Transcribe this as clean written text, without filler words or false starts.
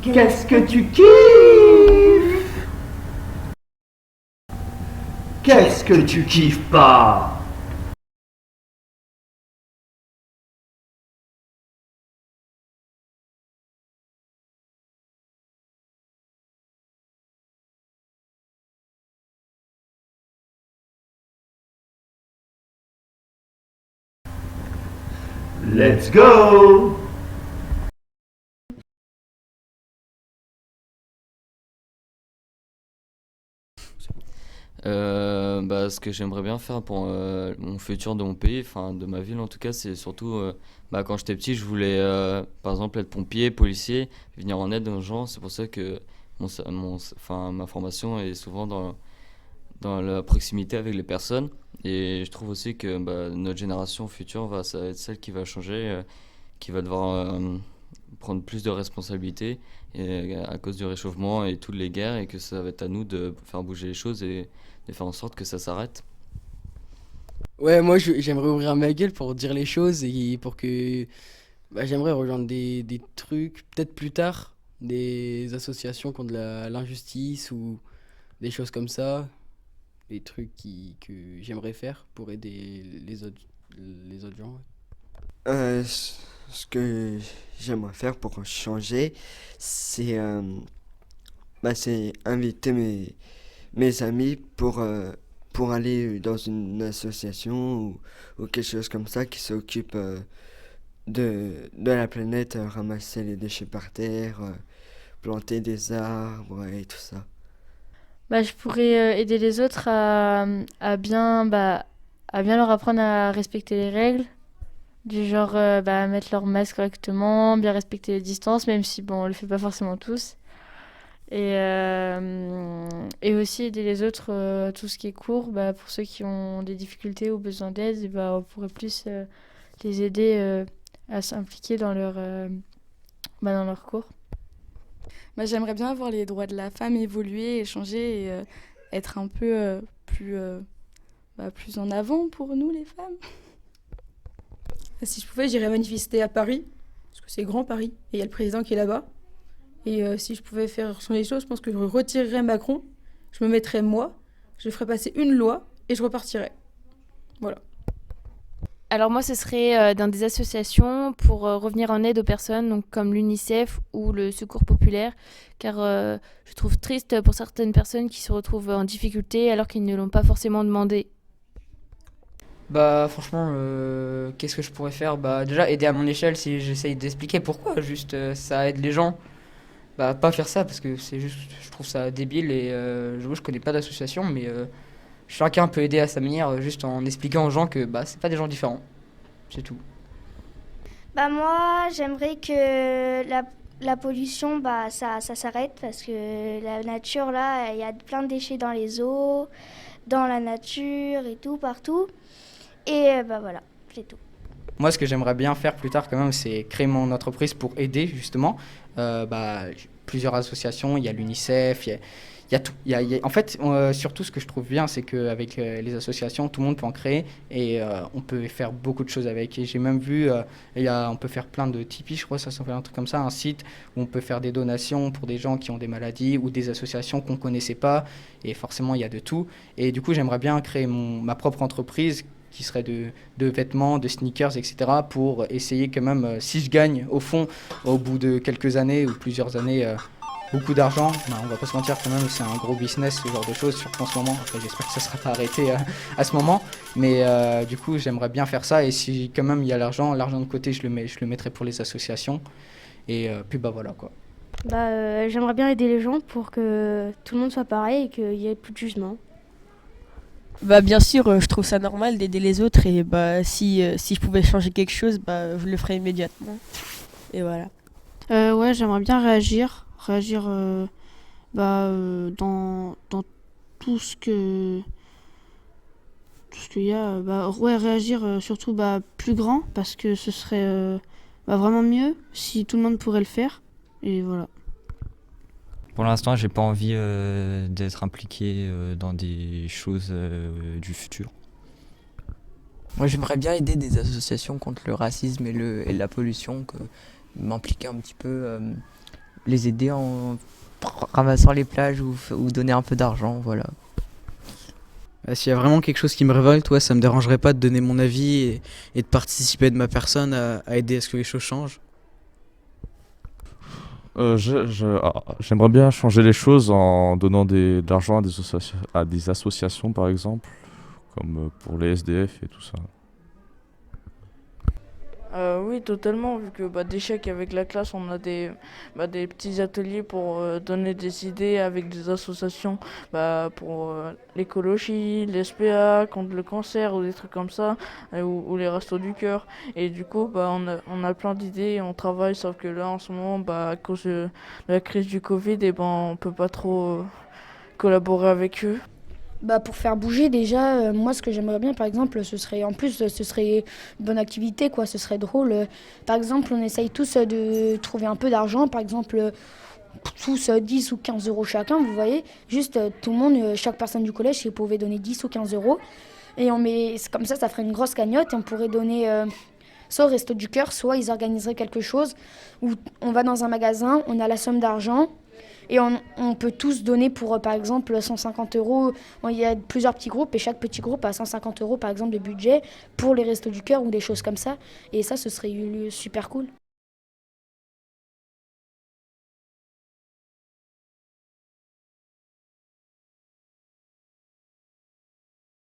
Qu'est-ce que tu kiffes? Qu'est-ce que tu kiffes pas? Let's go! Ce que j'aimerais bien faire pour mon futur de mon pays, enfin de ma ville en tout cas, c'est surtout quand j'étais petit, je voulais par exemple être pompier, policier, venir en aide aux gens. C'est pour ça que ma formation est souvent dans la proximité avec les personnes. Et je trouve aussi que notre génération future ça va être celle qui va changer, qui va devoir prendre plus de responsabilités à cause du réchauffement et toutes les guerres, et que ça va être à nous de faire bouger les choses et de faire en sorte que ça s'arrête. Ouais, moi j'aimerais ouvrir ma gueule pour dire les choses et pour que j'aimerais rejoindre des trucs, peut-être plus tard, des associations contre l'injustice ou des choses comme ça, des trucs que j'aimerais faire pour aider les autres gens. Ce que j'aimerais faire pour changer, c'est c'est inviter mes amis pour aller dans une association ou quelque chose comme ça qui s'occupe de la planète, ramasser les déchets par terre, planter des arbres et tout ça. Je pourrais aider les autres à bien leur apprendre à respecter les règles, du genre mettre leur masque correctement, bien respecter les distances, même si bon, on le fait pas forcément tous. Et aussi aider les autres, tout ce qui est cours, pour ceux qui ont des difficultés ou besoin d'aide, on pourrait plus les aider à s'impliquer dans leur cours. J'aimerais bien voir les droits de la femme évoluer et changer et être un peu plus en avant pour nous les femmes. Si je pouvais, j'irais manifester à Paris, parce que c'est grand Paris, et il y a le président qui est là-bas. Et si je pouvais faire changer les choses, je pense que je retirerais Macron, je me mettrais moi, je ferais passer une loi et je repartirais. Voilà. Alors moi, ce serait dans des associations pour revenir en aide aux personnes, donc comme l'UNICEF ou le Secours populaire, car je trouve triste pour certaines personnes qui se retrouvent en difficulté alors qu'ils ne l'ont pas forcément demandé. Franchement, qu'est-ce que je pourrais faire? Déjà aider à mon échelle si j'essaye d'expliquer pourquoi juste ça aide les gens. Pas faire ça parce que c'est juste, je trouve ça débile et je connais pas d'association, mais chacun peut aider à sa manière, juste en expliquant aux gens que c'est pas des gens différents. C'est tout. Moi, j'aimerais que la pollution, ça s'arrête parce que la nature, là, il y a plein de déchets dans les eaux, dans la nature et tout, partout. Et voilà, c'est tout. Moi, ce que j'aimerais bien faire plus tard quand même, c'est créer mon entreprise pour aider justement plusieurs associations. Il y a l'UNICEF, il y a tout. En fait, surtout ce que je trouve bien, c'est qu'avec les associations, tout le monde peut en créer et on peut faire beaucoup de choses avec. Et j'ai même vu, on peut faire plein de Tipeee, je crois, ça s'appelle un truc comme ça, un site où on peut faire des donations pour des gens qui ont des maladies ou des associations qu'on ne connaissait pas. Et forcément, il y a de tout. Et du coup, j'aimerais bien créer ma propre entreprise qui serait de vêtements, de sneakers, etc. pour essayer quand même, si je gagne au fond, au bout de quelques années ou plusieurs années, beaucoup d'argent, on va pas se mentir quand même, c'est un gros business ce genre de choses, surtout en ce moment. Après, j'espère que ça sera pas arrêté à ce moment, mais du coup j'aimerais bien faire ça, et si quand même il y a l'argent de côté, je le mettrai pour les associations, et puis voilà quoi. J'aimerais bien aider les gens pour que tout le monde soit pareil et qu'il y ait plus de jugement. Bien sûr, je trouve ça normal d'aider les autres, et si je pouvais changer quelque chose, je le ferais immédiatement. Et voilà. Ouais, j'aimerais bien réagir dans tout ce qu'il y a. Réagir surtout plus grand, parce que ce serait vraiment mieux si tout le monde pourrait le faire. Et voilà. Pour l'instant, j'ai pas envie d'être impliqué dans des choses du futur. Moi, j'aimerais bien aider des associations contre le racisme et la pollution, m'impliquer un petit peu les aider en ramassant les plages ou donner un peu d'argent, voilà. S'il y a vraiment quelque chose qui me révolte, ouais, ça me dérangerait pas de donner mon avis et de participer de ma personne à aider à ce que les choses changent. J'aimerais bien changer les choses en donnant de l'argent à des associations, par exemple, comme pour les SDF et tout ça. Oui, totalement, vu que d'échecs avec la classe, on a des petits ateliers pour donner des idées avec des associations pour l'écologie, l'SPA, contre le cancer ou des trucs comme ça, ou les restos du cœur. Et du coup, on a plein d'idées et on travaille, sauf que là, en ce moment, à cause de la crise du Covid, on peut pas trop collaborer avec eux. Pour faire bouger déjà, moi ce que j'aimerais bien par exemple, ce serait une bonne activité quoi, ce serait drôle. Par exemple, on essaye tous de trouver un peu d'argent, par exemple tous 10 ou 15 euros chacun, vous voyez. Juste tout le monde, chaque personne du collège, elle pouvait donner 10 ou 15 euros. Et comme ça ferait une grosse cagnotte et on pourrait donner soit au Resto du Cœur, soit ils organiseraient quelque chose où on va dans un magasin, on a la somme d'argent. Et on peut tous donner pour, par exemple, 150 euros. Il y a plusieurs petits groupes et chaque petit groupe a 150 euros, par exemple, de budget pour les Restos du Cœur ou des choses comme ça. Et ça, ce serait super cool.